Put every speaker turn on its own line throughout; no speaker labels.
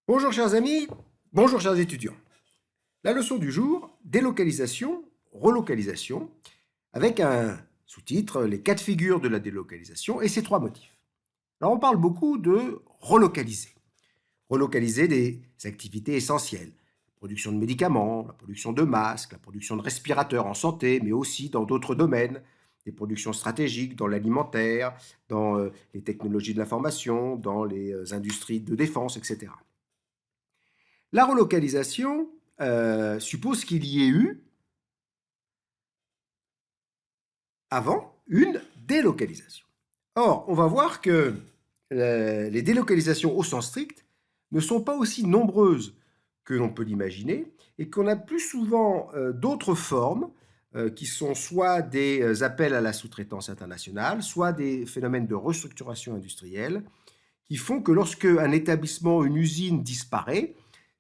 Bonjour chers amis, bonjour chers étudiants. La leçon du jour, délocalisation, relocalisation, avec un sous-titre, les cas de figure de la délocalisation et ses trois motifs. Alors on parle beaucoup de relocaliser. Relocaliser des activités essentielles, la production de médicaments, la production de masques, la production de respirateurs en santé, mais aussi dans d'autres domaines, des productions stratégiques dans l'alimentaire, dans les technologies de l'information, dans les industries de défense, etc. La relocalisation suppose qu'il y ait eu, avant, une délocalisation. Or, on va voir que les délocalisations au sens strict ne sont pas aussi nombreuses que l'on peut l'imaginer et qu'on a plus souvent d'autres formes qui sont soit des appels à la sous-traitance internationale, soit des phénomènes de restructuration industrielle qui font que lorsque un établissement, une usine disparaît,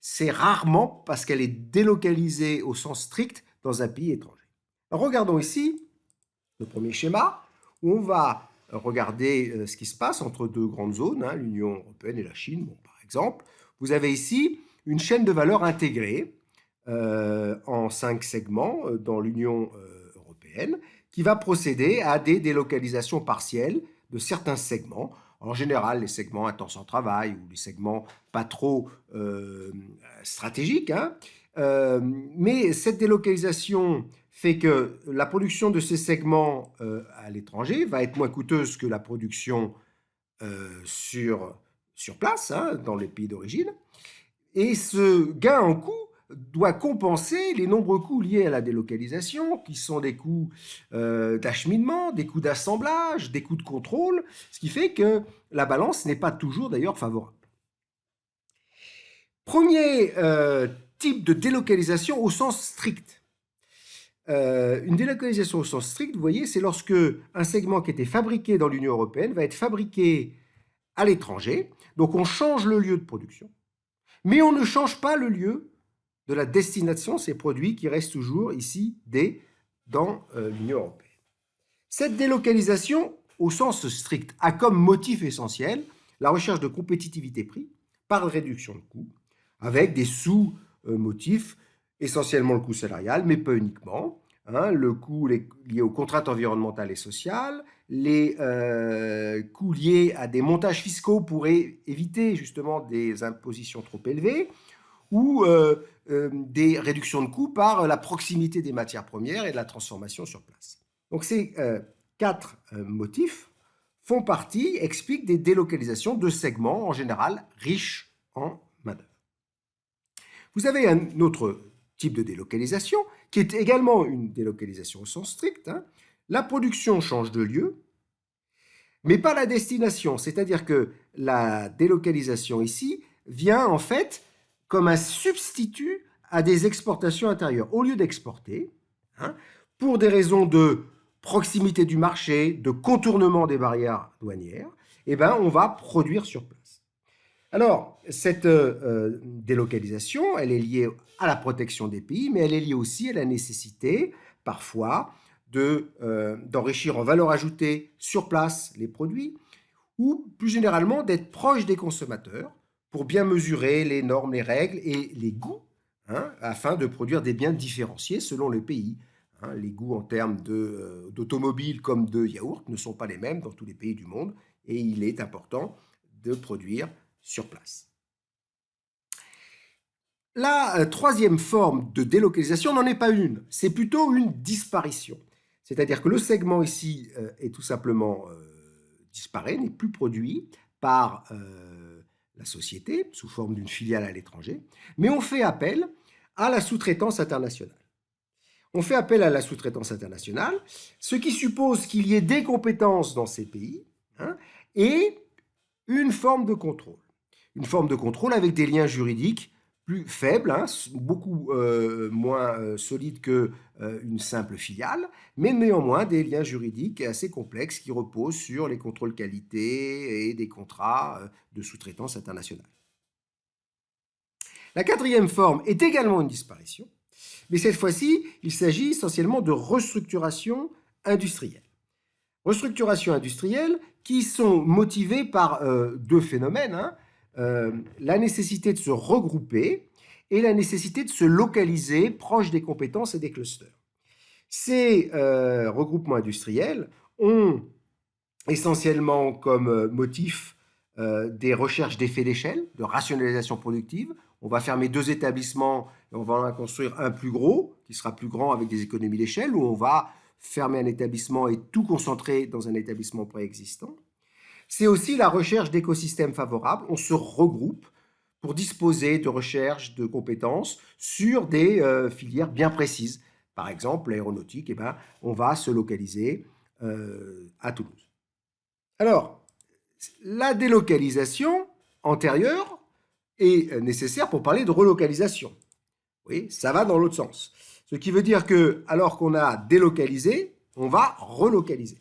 c'est rarement parce qu'elle est délocalisée au sens strict dans un pays étranger. Alors, regardons ici le premier schéma où on va regarder ce qui se passe entre deux grandes zones, l'Union européenne et la Chine, bon, par exemple. Vous avez ici une chaîne de valeur intégrée en 5 segments dans l'Union européenne qui va procéder à des délocalisations partielles de certains segments. En général, les segments intenses en travail ou les segments pas trop stratégiques. Mais cette délocalisation fait que la production de ces segments à l'étranger va être moins coûteuse que la production sur place, dans les pays d'origine. Et ce gain en coût doit compenser les nombreux coûts liés à la délocalisation, qui sont des coûts d'acheminement, des coûts d'assemblage, des coûts de contrôle, ce qui fait que la balance n'est pas toujours d'ailleurs favorable. Premier type de délocalisation au sens strict. Une délocalisation au sens strict, vous voyez, c'est lorsque un segment qui était fabriqué dans l'Union européenne va être fabriqué à l'étranger. Donc on change le lieu de production, mais on ne change pas le lieu de la destination de ces produits qui restent toujours ici dans l'Union européenne. Cette délocalisation, au sens strict, a comme motif essentiel la recherche de compétitivité-prix par réduction de coûts, avec des sous-motifs, essentiellement le coût salarial, mais pas uniquement. Le coût lié aux contraintes environnementales et sociales, les coûts liés à des montages fiscaux pour éviter justement des impositions trop élevées, ou des réductions de coûts par la proximité des matières premières et de la transformation sur place. Donc ces quatre motifs font partie, expliquent des délocalisations de segments en général riches en main-d'œuvre. Vous avez un autre type de délocalisation qui est également une délocalisation au sens strict. La production change de lieu, mais pas la destination. C'est-à-dire que la délocalisation ici vient en fait comme un substitut à des exportations intérieures. Au lieu d'exporter, pour des raisons de proximité du marché, de contournement des barrières douanières, on va produire sur place. Alors, cette délocalisation, elle est liée à la protection des pays, mais elle est liée aussi à la nécessité, parfois, d'enrichir en valeur ajoutée sur place les produits, ou plus généralement d'être proche des consommateurs pour bien mesurer les normes, les règles et les goûts, afin de produire des biens différenciés selon le pays. Les goûts en termes d'automobile comme de yaourt ne sont pas les mêmes dans tous les pays du monde et il est important de produire sur place. La troisième forme de délocalisation n'en est pas une, c'est plutôt une disparition. C'est-à-dire que le segment ici est tout simplement disparaît, n'est plus produit par la société sous forme d'une filiale à l'étranger, mais on fait appel à la sous-traitance internationale. On fait appel à la sous-traitance internationale, ce qui suppose qu'il y ait des compétences dans ces pays et une forme de contrôle. Une forme de contrôle avec des liens juridiques plus faibles, beaucoup moins solides qu'une simple filiale, mais néanmoins des liens juridiques assez complexes qui reposent sur les contrôles qualité et des contrats de sous-traitance internationale. La quatrième forme est également une disparition, mais cette fois-ci, il s'agit essentiellement de restructuration industrielle. Restructuration industrielle qui sont motivées par deux phénomènes. la nécessité de se regrouper et la nécessité de se localiser proche des compétences et des clusters. Ces regroupements industriels ont essentiellement comme motif des recherches d'effets d'échelle, de rationalisation productive. On va fermer 2 établissements et on va en construire un plus gros, qui sera plus grand avec des économies d'échelle, ou on va fermer un établissement et tout concentrer dans un établissement préexistant. C'est aussi la recherche d'écosystèmes favorables. On se regroupe pour disposer de recherches, de compétences sur des filières bien précises. Par exemple, l'aéronautique, eh ben, on va se localiser à Toulouse. Alors, la délocalisation antérieure est nécessaire pour parler de relocalisation. Oui, ça va dans l'autre sens. Ce qui veut dire que, alors qu'on a délocalisé, on va relocaliser.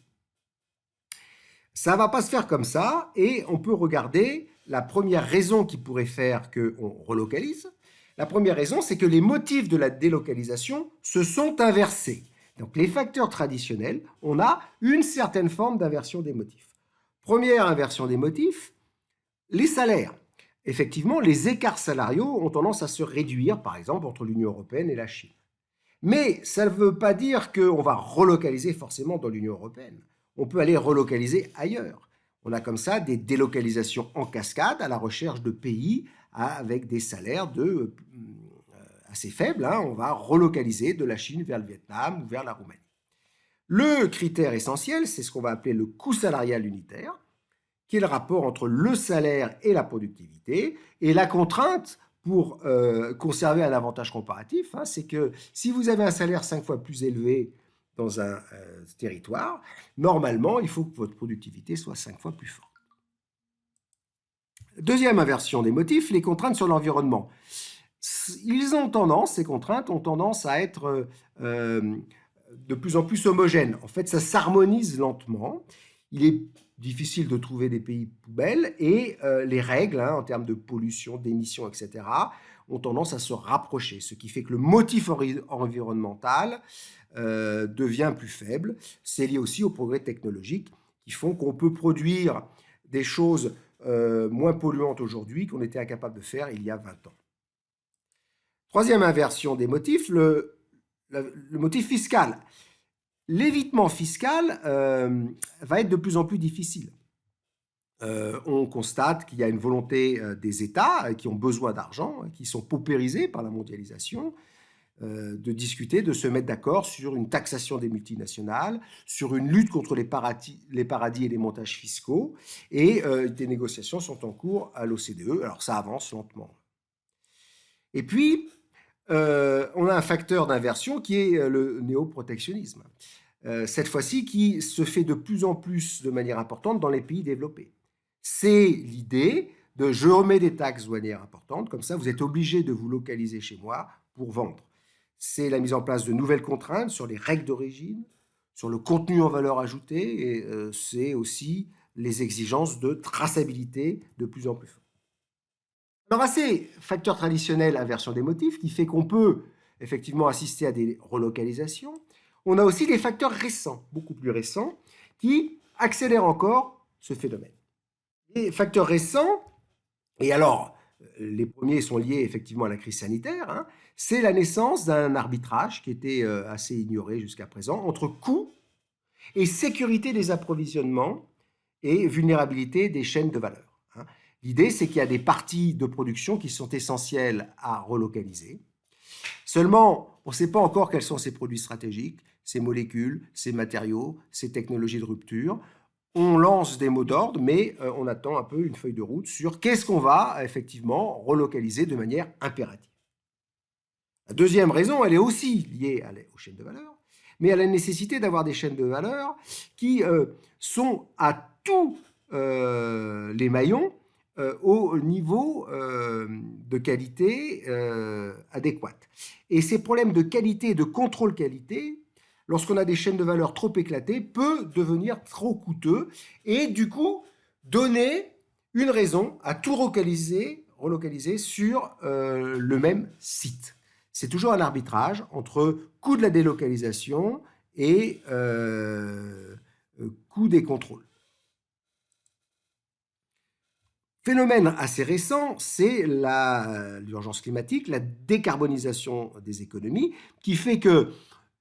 Ça ne va pas se faire comme ça, et on peut regarder la première raison qui pourrait faire qu'on relocalise. La première raison, c'est que les motifs de la délocalisation se sont inversés. Donc les facteurs traditionnels, on a une certaine forme d'inversion des motifs. Première inversion des motifs, les salaires. Effectivement, les écarts salariaux ont tendance à se réduire, par exemple, entre l'Union européenne et la Chine. Mais ça ne veut pas dire qu'on va relocaliser forcément dans l'Union européenne. On peut aller relocaliser ailleurs. On a comme ça des délocalisations en cascade à la recherche de pays avec des salaires assez faibles. On va relocaliser de la Chine vers le Vietnam ou vers la Roumanie. Le critère essentiel, c'est ce qu'on va appeler le coût salarial unitaire, qui est le rapport entre le salaire et la productivité, et la contrainte pour conserver un avantage comparatif, c'est que si vous avez un salaire 5 fois plus élevé dans un territoire, normalement, il faut que votre productivité soit 5 fois plus forte. Deuxième inversion des motifs, les contraintes sur l'environnement. Ces contraintes ont tendance à être de plus en plus homogènes. En fait, ça s'harmonise lentement. Il est difficile de trouver des pays poubelles et les règles en termes de pollution, d'émissions, etc. ont tendance à se rapprocher, ce qui fait que le motif environnemental devient plus faible. C'est lié aussi aux progrès technologiques qui font qu'on peut produire des choses moins polluantes aujourd'hui qu'on était incapable de faire il y a 20 ans. Troisième inversion des motifs, le motif fiscal. L'évitement fiscal va être de plus en plus difficile. On constate qu'il y a une volonté des États qui ont besoin d'argent, qui sont paupérisés par la mondialisation, de discuter, de se mettre d'accord sur une taxation des multinationales, sur une lutte contre les paradis et les montages fiscaux, et des négociations sont en cours à l'OCDE. Alors ça avance lentement. Et puis, on a un facteur d'inversion qui est le néoprotectionnisme. Cette fois-ci qui se fait de plus en plus de manière importante dans les pays développés. C'est l'idée de je remets des taxes douanières importantes, comme ça vous êtes obligé de vous localiser chez moi pour vendre. C'est la mise en place de nouvelles contraintes sur les règles d'origine, sur le contenu en valeur ajoutée, et c'est aussi les exigences de traçabilité de plus en plus fortes. Alors à ces facteurs traditionnels, inversion des motifs, qui fait qu'on peut effectivement assister à des relocalisations, on a aussi des facteurs récents, beaucoup plus récents, qui accélèrent encore ce phénomène. Les facteurs récents, et alors les premiers sont liés effectivement à la crise sanitaire, c'est la naissance d'un arbitrage qui était assez ignoré jusqu'à présent entre coûts et sécurité des approvisionnements et vulnérabilité des chaînes de valeur. L'idée, c'est qu'il y a des parties de production qui sont essentielles à relocaliser. Seulement, on ne sait pas encore quels sont ces produits stratégiques, ces molécules, ces matériaux, ces technologies de rupture. On lance des mots d'ordre, mais on attend un peu une feuille de route sur qu'est-ce qu'on va effectivement relocaliser de manière impérative. La deuxième raison, elle est aussi liée aux chaînes de valeur, mais à la nécessité d'avoir des chaînes de valeur qui sont à tous les maillons au niveau de qualité adéquate. Et ces problèmes de qualité et de contrôle qualité, lorsqu'on a des chaînes de valeur trop éclatées, peut devenir trop coûteux et du coup donner une raison à tout relocaliser sur le même site. C'est toujours un arbitrage entre coût de la délocalisation et coût des contrôles. Phénomène assez récent, c'est l'urgence climatique, la décarbonisation des économies, qui fait que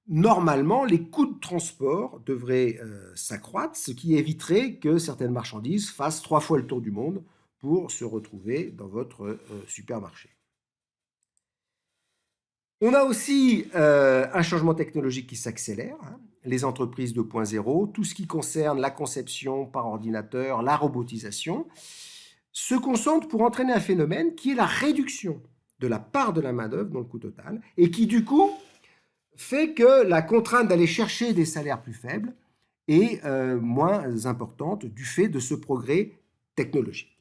normalement, les coûts de transport devraient s'accroître, ce qui éviterait que certaines marchandises fassent 3 fois le tour du monde pour se retrouver dans votre supermarché. On a aussi un changement technologique qui s'accélère, hein, les entreprises 2.0, tout ce qui concerne la conception par ordinateur, la robotisation, se concentre pour entraîner un phénomène qui est la réduction de la part de la main-d'œuvre dans le coût total et qui, du coup, fait que la contrainte d'aller chercher des salaires plus faibles est moins importante du fait de ce progrès technologique.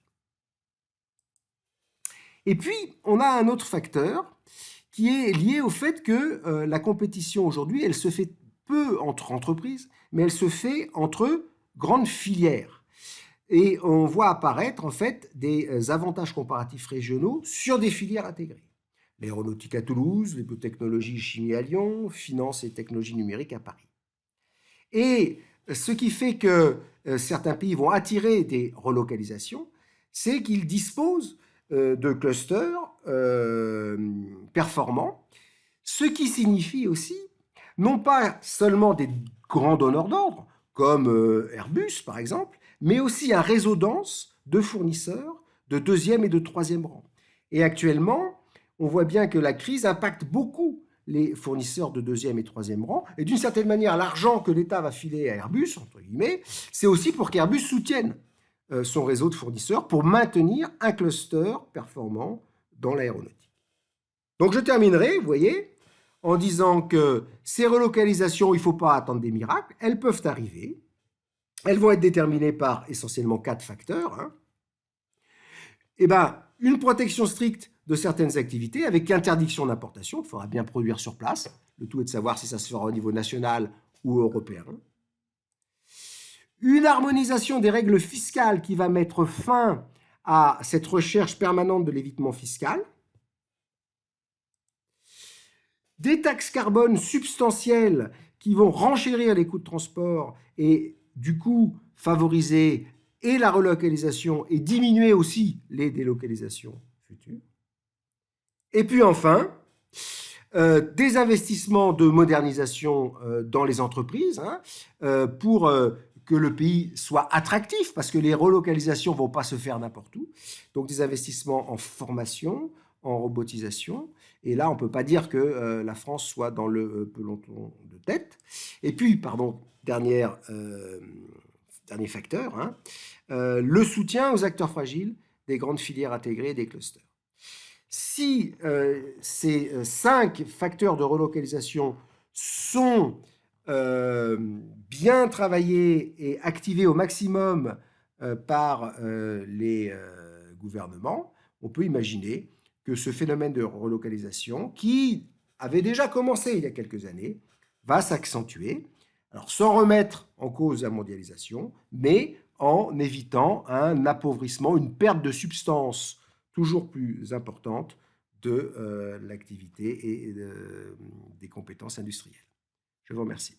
Et puis, on a un autre facteur qui est lié au fait que la compétition aujourd'hui, elle se fait peu entre entreprises, mais elle se fait entre grandes filières. Et on voit apparaître en fait des avantages comparatifs régionaux sur des filières intégrées. L'aéronautique à Toulouse, les biotechnologies chimie à Lyon, finance et technologies numériques à Paris. Et ce qui fait que certains pays vont attirer des relocalisations, c'est qu'ils disposent de clusters performants, ce qui signifie aussi non pas seulement des grands donneurs d'ordre, comme Airbus par exemple, mais aussi un réseau dense de fournisseurs de deuxième et de troisième rang. Et actuellement, on voit bien que la crise impacte beaucoup les fournisseurs de deuxième et troisième rang. Et d'une certaine manière, l'argent que l'État va filer à Airbus, entre guillemets, c'est aussi pour qu'Airbus soutienne son réseau de fournisseurs pour maintenir un cluster performant dans l'aéronautique. Donc je terminerai, vous voyez, en disant que ces relocalisations, il ne faut pas attendre des miracles, elles peuvent arriver. Elles vont être déterminées par essentiellement 4 facteurs. Hein. Eh ben, une protection stricte de certaines activités avec interdiction d'importation, il faudra bien produire sur place. Le tout est de savoir si ça se fera au niveau national ou européen. Une harmonisation des règles fiscales qui va mettre fin à cette recherche permanente de l'évitement fiscal. Des taxes carbone substantielles qui vont renchérir les coûts de transport et du coup favoriser et la relocalisation et diminuer aussi les délocalisations futures. Et puis enfin, des investissements de modernisation dans les entreprises hein, pour que le pays soit attractif, parce que les relocalisations ne vont pas se faire n'importe où. Donc des investissements en formation, en robotisation. Et là, on ne peut pas dire que la France soit dans le peloton de tête. Et puis, pardon, dernier facteur, hein, le soutien aux acteurs fragiles des grandes filières intégrées et des clusters. Si ces 5 facteurs de relocalisation sont bien travaillés et activés au maximum par les gouvernements, on peut imaginer que ce phénomène de relocalisation, qui avait déjà commencé il y a quelques années, va s'accentuer, alors sans remettre en cause la mondialisation, mais en évitant un appauvrissement, une perte de substance toujours plus importante de l'activité et des compétences industrielles. Je vous remercie.